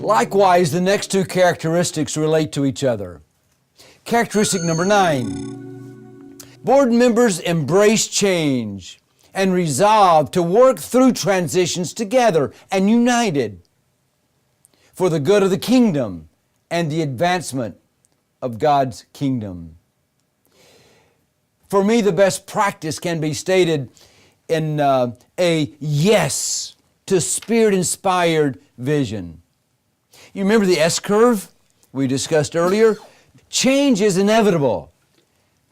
Likewise, the next two characteristics relate to each other. Characteristic number 9. Board members embrace change and resolve to work through transitions together and united for the good of the kingdom and the advancement of God's kingdom. For me, the best practice can be stated in a yes to Spirit-inspired vision. You remember the S-curve we discussed earlier? Change is inevitable.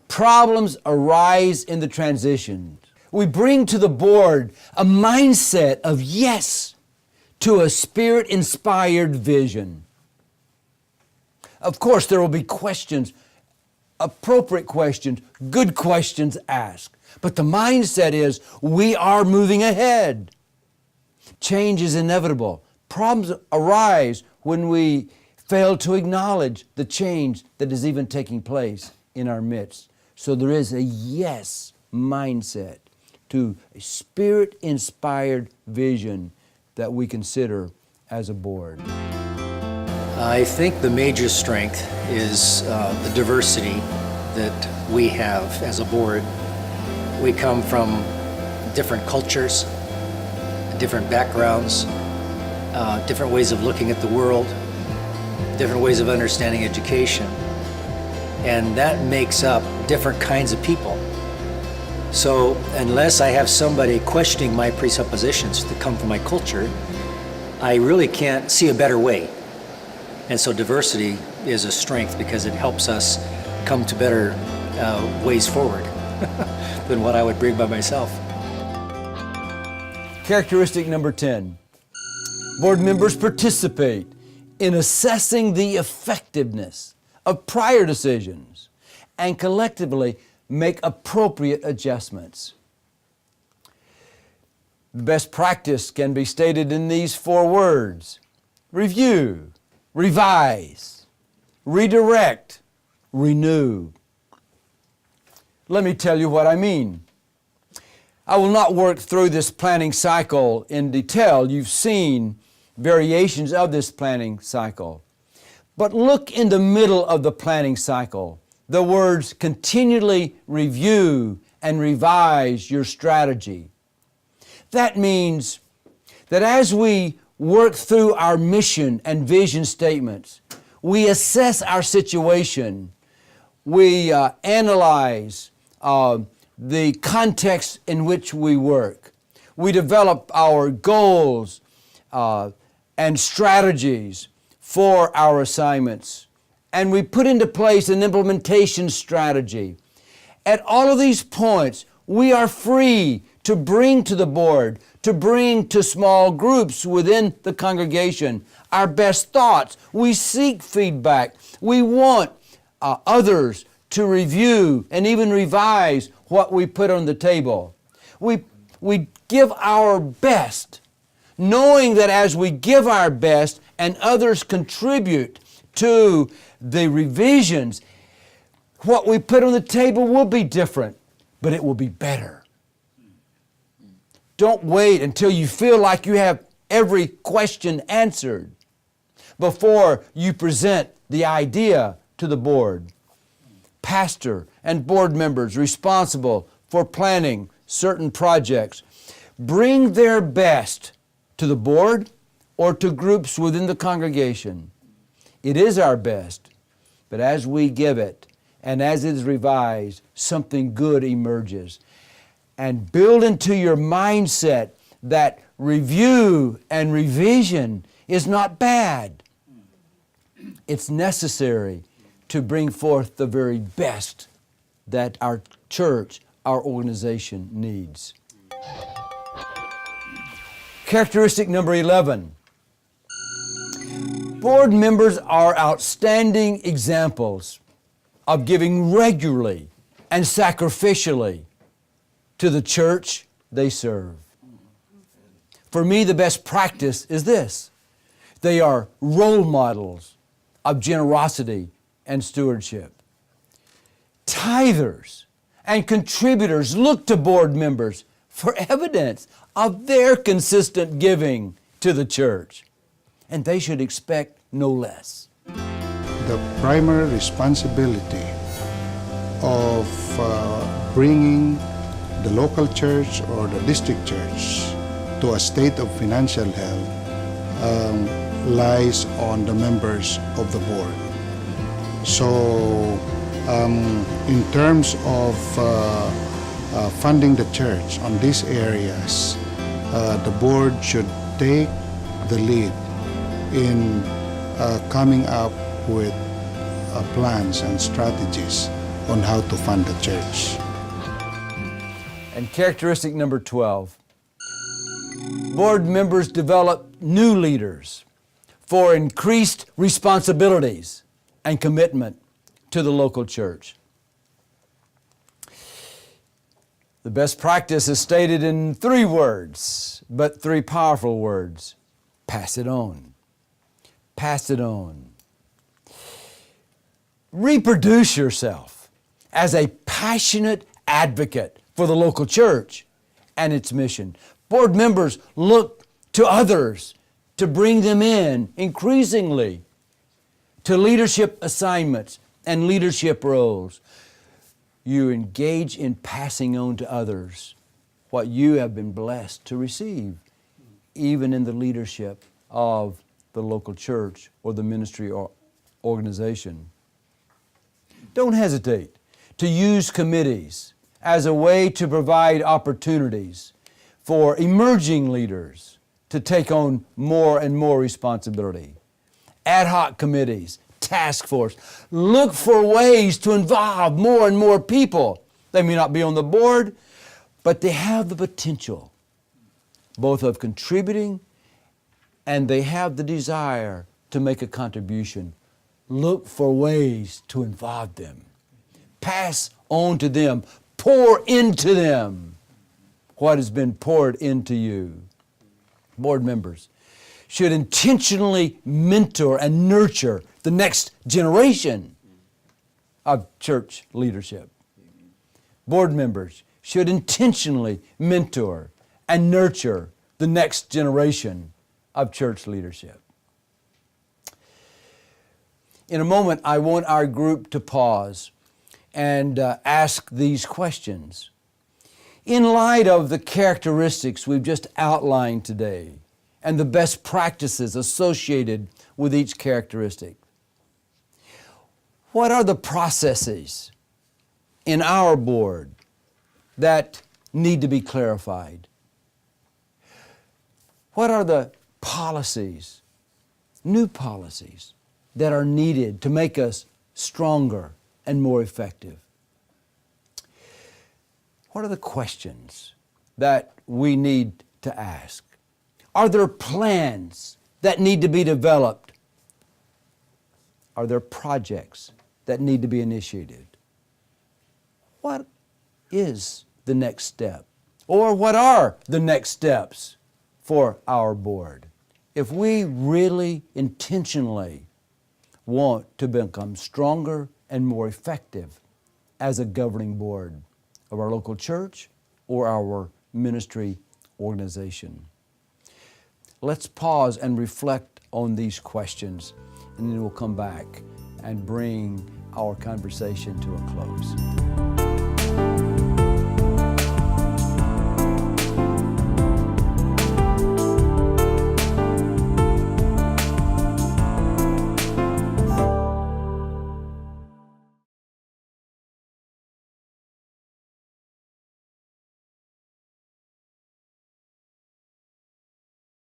Problems arise in the transitions. We bring to the board a mindset of yes to a Spirit-inspired vision. Of course, there will be questions, appropriate questions, good questions asked. But the mindset is we are moving ahead. Change is inevitable. Problems arise when we fail to acknowledge the change that is even taking place in our midst. So there is a yes mindset to a Spirit-inspired vision that we consider as a board. I think the major strength is the diversity that we have as a board. We come from different cultures, different backgrounds, different ways of looking at the world, different ways of understanding education, and that makes up different kinds of people. So unless I have somebody questioning my presuppositions that come from my culture, I really can't see a better way. And so diversity is a strength because it helps us come to better ways forward than what I would bring by myself. Characteristic number 10. Board members participate in assessing the effectiveness of prior decisions and collectively make appropriate adjustments. The best practice can be stated in these 4 words: review, revise, redirect, renew. Let me tell you what I mean. I will not work through this planning cycle in detail. You've seen variations of this planning cycle. But look in the middle of the planning cycle. The words continually review and revise your strategy. That means that as we work through our mission and vision statements, we assess our situation, we analyze the context in which we work, we develop our goals and strategies for our assignments, and we put into place an implementation strategy. At all of these points, we are free to bring to the board, to bring to small groups within the congregation our best thoughts. We seek feedback. We want others to review and even revise what we put on the table. We give our best, knowing that as we give our best and others contribute to the revisions, what we put on the table will be different, but it will be better. Don't wait until you feel like you have every question answered before you present the idea to the board. Pastor and board members responsible for planning certain projects bring their best to the board or to groups within the congregation. It is our best, but as we give it and as it is revised, something good emerges. And build into your mindset that review and revision is not bad. It's necessary to bring forth the very best that our church, our organization needs. Characteristic number 11. Board members are outstanding examples of giving regularly and sacrificially to the church they serve. For me, the best practice is this. They are role models of generosity and stewardship. Tithers and contributors look to board members for evidence of their consistent giving to the church. and they should expect no less. The primary responsibility of bringing the local church or the district church to a state of financial health lies on the members of the board. So in terms of funding the church on these areas, the board should take the lead in coming up with plans and strategies on how to fund the church. And characteristic number 12, board members develop new leaders for increased responsibilities and commitment to the local church. The best practice is stated in 3 words, but 3 powerful words. Pass it on. Pass it on. Reproduce yourself as a passionate advocate for the local church and its mission. Board members look to others to bring them in increasingly to leadership assignments and leadership roles. You engage in passing on to others what you have been blessed to receive, even in the leadership of the local church or the ministry or organization. Don't hesitate to use committees as a way to provide opportunities for emerging leaders to take on more and more responsibility. Ad hoc committees, task force, look for ways to involve more and more people. They may not be on the board, but they have the potential both of contributing and they have the desire to make a contribution. Look for ways to involve them. Pass on to them. Pour into them what has been poured into you. Board members should intentionally mentor and nurture the next generation of church leadership. Board members should intentionally mentor and nurture the next generation of church leadership. In a moment, I want our group to pause and ask these questions. In light of the characteristics we've just outlined today and the best practices associated with each characteristic, what are the processes in our board that need to be clarified? What are the policies, new policies, that are needed to make us stronger and more effective? What are the questions that we need to ask? Are there plans that need to be developed? Are there projects that need to be initiated? What is the next step? Or what are the next steps for our board? If we really intentionally want to become stronger and more effective as a governing board of our local church or our ministry organization. Let's pause and reflect on these questions, and then we'll come back and bring our conversation to a close.